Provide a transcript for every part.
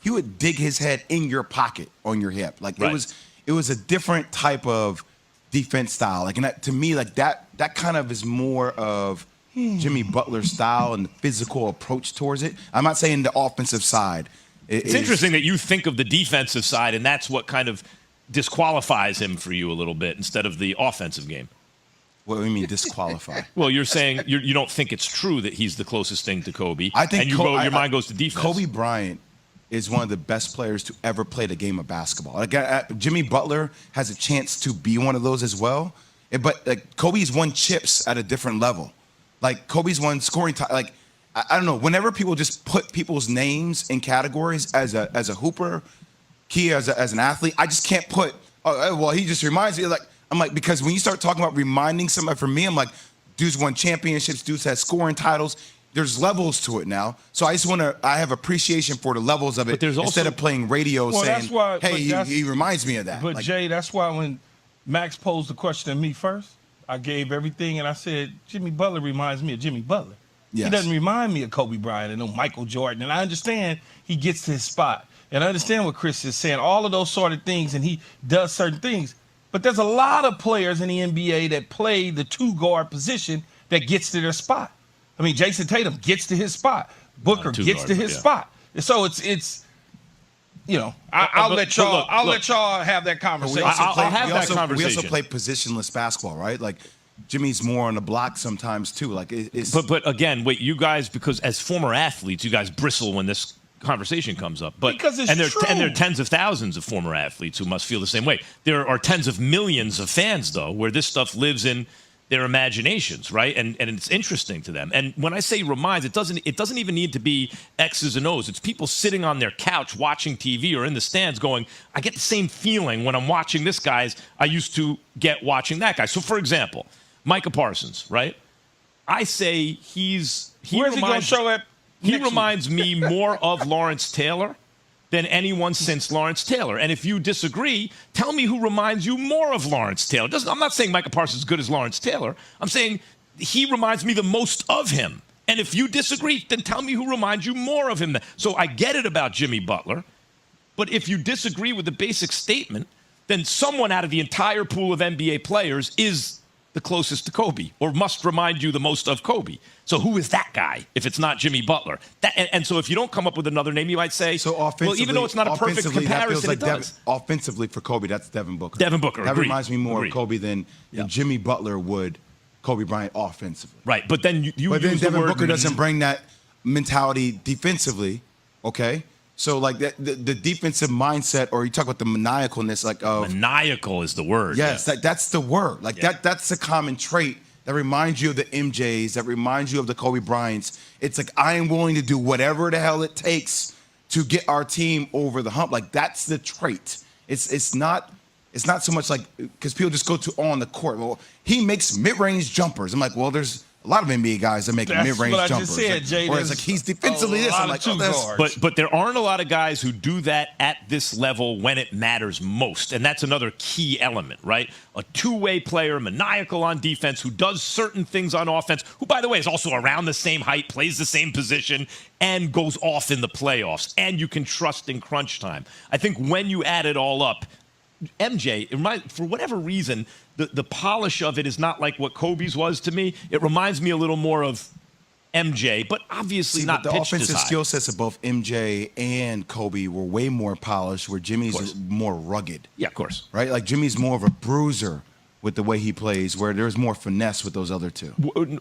he would dig his head in your pocket on your hip. Like right. it was a different type of defense style. Like, and that, to me, like that kind of is more of Jimmy Butler's style and the physical approach towards it. I'm not saying the offensive side. It's interesting that you think of the defensive side, and that's what kind of disqualifies him for you a little bit instead of the offensive game. What do you mean disqualify? Well, you're saying you don't think it's true that he's the closest thing to Kobe. I think and your mind goes to defense. Kobe Bryant is one of the best players to ever play the game of basketball. Like Jimmy Butler has a chance to be one of those as well. But like Kobe's won chips at a different level. Like Kobe's won scoring time. Like I don't know. Whenever people just put people's names in categories as a hooper, as an athlete, I just can't put. Oh well, he just reminds me. Like I'm like, because when you start talking about reminding somebody, for me, I'm like, dude's won championships, dude's has scoring titles. There's levels to it now. So I have appreciation for the levels of it instead of playing radio saying, hey, he reminds me of that. But Jay, that's why when Max posed the question to me first, I gave everything and I said, Jimmy Butler reminds me of Jimmy Butler. Yes. He doesn't remind me of Kobe Bryant and no Michael Jordan. And I understand he gets to his spot. And I understand what Chris is saying, all of those sort of things, and he does certain things. But there's a lot of players in the NBA that play the two-guard position that gets to their spot. I mean, Jason Tatum gets to his spot. Booker gets to his spot. So it's you know, I'll let y'all have that conversation. I'll have that conversation. We also play positionless basketball, right? Like Jimmy's more on the block sometimes too. Like it's. But again, wait, you guys, because as former athletes, you guys bristle when this conversation comes up. But because it's true. And there are tens of thousands of former athletes who must feel the same way. There are tens of millions of fans though, where this stuff lives in their imaginations, right? And it's interesting to them. And when I say reminds, it doesn't even need to be X's and O's. It's people sitting on their couch watching TV or in the stands going, I get the same feeling when I'm watching this guy as I used to get watching that guy. So for example, Micah Parsons, right? I say where's he going to show up? He reminds me more of Lawrence Taylor than anyone since Lawrence Taylor. And if you disagree, tell me who reminds you more of Lawrence Taylor. I'm not saying Micah Parsons is as good as Lawrence Taylor. I'm saying he reminds me the most of him. And if you disagree, then tell me who reminds you more of him. So I get it about Jimmy Butler. But if you disagree with the basic statement, then someone out of the entire pool of NBA players is the closest to Kobe, or must remind you the most of Kobe. So who is that guy if it's not Jimmy Butler? And so if you don't come up with another name, you might say, well, even though it's not a perfect comparison, it does. Offensively for Kobe, that's Devin Booker. Devin Booker, that reminds me more of Kobe than Jimmy Butler would Kobe Bryant offensively. Right, but then Devin Booker doesn't bring that mentality defensively, okay? So, like, the defensive mindset, or you talk about the maniacalness, like of... Maniacal is the word. Yes, that's the word. Like, that's a common trait that reminds you of the MJs, that reminds you of the Kobe Bryants. It's like, I am willing to do whatever the hell it takes to get our team over the hump. Like, that's the trait. It's not so much like... Because people just go to on the court. Well, he makes mid-range jumpers. I'm like, well, there's... A lot of NBA guys that make mid-range jumpers. Just said, Jay, or it's like he's defensively this. I'm like, but there aren't a lot of guys who do that at this level when it matters most, and that's another key element, right? A two-way player, maniacal on defense, who does certain things on offense, who, by the way, is also around the same height, plays the same position, and goes off in the playoffs, and you can trust in crunch time. I think when you add it all up, MJ, for whatever reason, the polish of it is not like what Kobe's was to me. It reminds me a little more of MJ, but obviously not the pitched offensive as high. skill sets of both MJ and Kobe were way more polished, where Jimmy's more rugged. Yeah, of course. Right? Like Jimmy's more of a bruiser with the way he plays, where there's more finesse with those other two.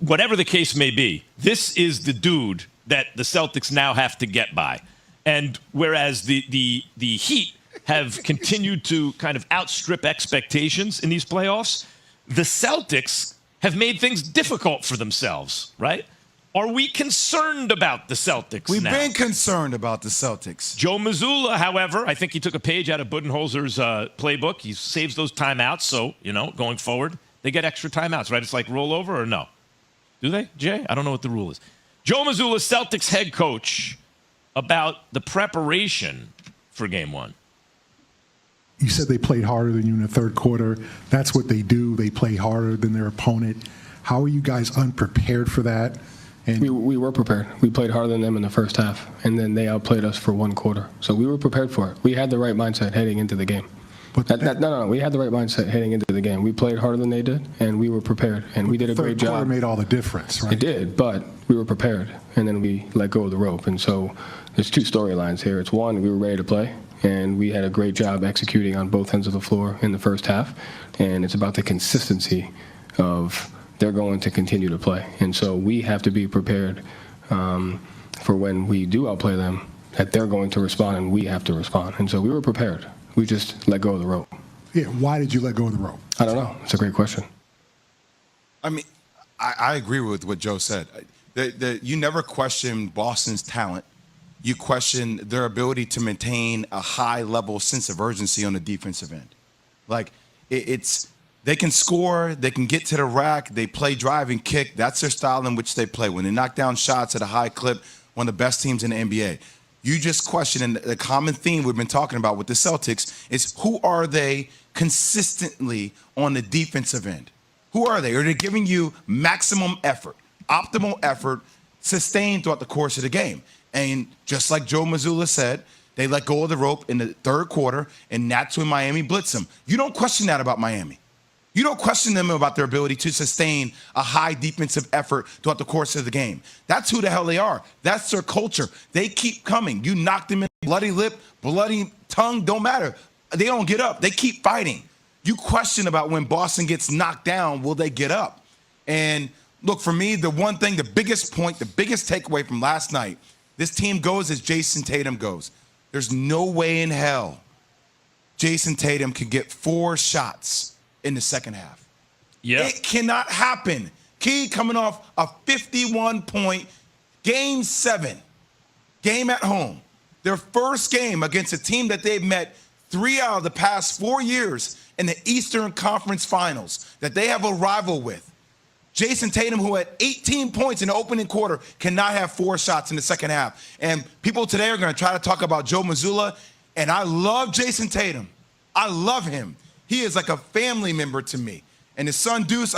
Whatever the case may be, this is the dude that the Celtics now have to get by. And whereas the Heat have continued to kind of outstrip expectations in these playoffs, the Celtics have made things difficult for themselves, right? Are we concerned about the Celtics We've now? been concerned about the Celtics. Joe Mazzulla, however, I think he took a page out of Budenholzer's playbook. He saves those timeouts, so, going forward, they get extra timeouts, right? It's like rollover or no? Do they, Jay? I don't know what the rule is. Joe Mazzulla, Celtics head coach, about the preparation for Game 1. You said they played harder than you in the third quarter. That's what they do. They play harder than their opponent. How are you guys unprepared for that? And We were prepared. We played harder than them in the first half, and then they outplayed us for one quarter. So we were prepared for it. We had the right mindset heading into the game. But No. We had the right mindset heading into the game. We played harder than they did, and we were prepared, and we did a great third quarter job. made all the difference, right? It did, but we were prepared, and then we let go of the rope. And so there's two storylines here. It's one, we were ready to play, and we had a great job executing on both ends of the floor in the first half. And it's about the consistency of they're going to continue to play. And so we have to be prepared for when we do outplay them, that they're going to respond and we have to respond. And so we were prepared. We just let go of the rope. Yeah, why did you let go of the rope? I don't know. It's a great question. I mean, I agree with what Joe said. You never question Boston's talent. You question their ability to maintain a high-level sense of urgency on the defensive end. Like, they can score, they can get to the rack, they play drive and kick. That's their style in which they play. When they knock down shots at a high clip, one of the best teams in the NBA. You just question, and the common theme we've been talking about with the Celtics is who are they consistently on the defensive end? Who are they? Are they giving you maximum effort, optimal effort, sustained throughout the course of the game? And just like Joe Mazzulla said, they let go of the rope in the third quarter, and that's when Miami blitzed them. You don't question that about Miami. You don't question them about their ability to sustain a high defensive effort throughout the course of the game. That's who the hell they are. That's their culture. They keep coming. You knock them in, bloody lip, bloody tongue, don't matter. They don't get up. They keep fighting. You question about when Boston gets knocked down, will they get up? And look, for me, the one thing, the biggest point, the biggest takeaway from last night, this team goes as Jason Tatum goes. There's no way in hell Jason Tatum could get 4 shots in the second half. Yeah. It cannot happen. Key coming off a 51-point Game 7, game at home. Their first game against a team that they've met 3 out of the past 4 years in the Eastern Conference Finals that they have a rival with. Jason Tatum, who had 18 points in the opening quarter, cannot have 4 shots in the second half. And people today are going to try to talk about Joe Mazzulla, and I love Jason Tatum. I love him. He is like a family member to me. And his son Deuce,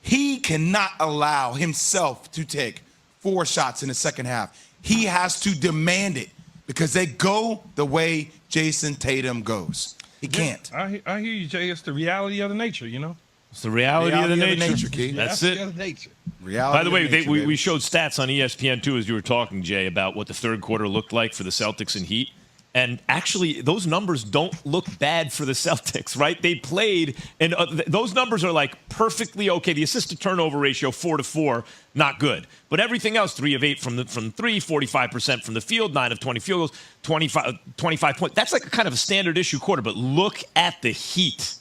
he cannot allow himself to take 4 shots in the second half. He has to demand it because they go the way Jason Tatum goes. He can't. I hear you, Jay. It's the reality of the nature, you know? It's the reality of the nature. Key. That's the it. reality of the nature. Reality By the way, of nature, we baby. showed stats on ESPN, too, as you were talking, Jay, about what the third quarter looked like for the Celtics and Heat. And actually, those numbers don't look bad for the Celtics, right? They played, and those numbers are like perfectly okay. The assist-to-turnover ratio, 4-4, not good. But everything else, 3 of 8 from 3, 45% from the field, 9 of 20 field goals, 25 points. That's like a kind of a standard issue quarter. But look at the Heat.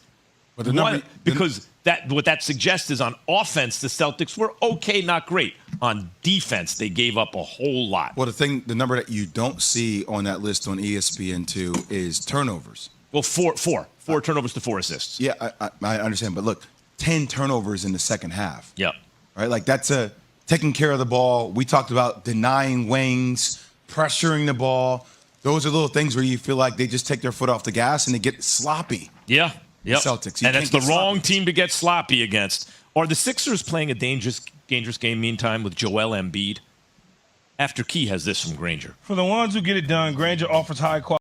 But the number, Because what that suggests is on offense, the Celtics were okay, not great. On defense, they gave up a whole lot. well, the number that you don't see on that list on ESPN2 is turnovers. Well, four turnovers to 4 assists. Yeah, I understand. But look, 10 turnovers in the second half. Yep. Right? Like that's taking care of the ball. We talked about denying wings, pressuring the ball. Those are little things where you feel like they just take their foot off the gas and they get sloppy. Yeah. Yep. Celtics. And it's the wrong team to get sloppy against. Are the Sixers playing a dangerous game meantime with Jwill Embiid? After Key has this from Granger. For the ones who get it done, Granger offers high quality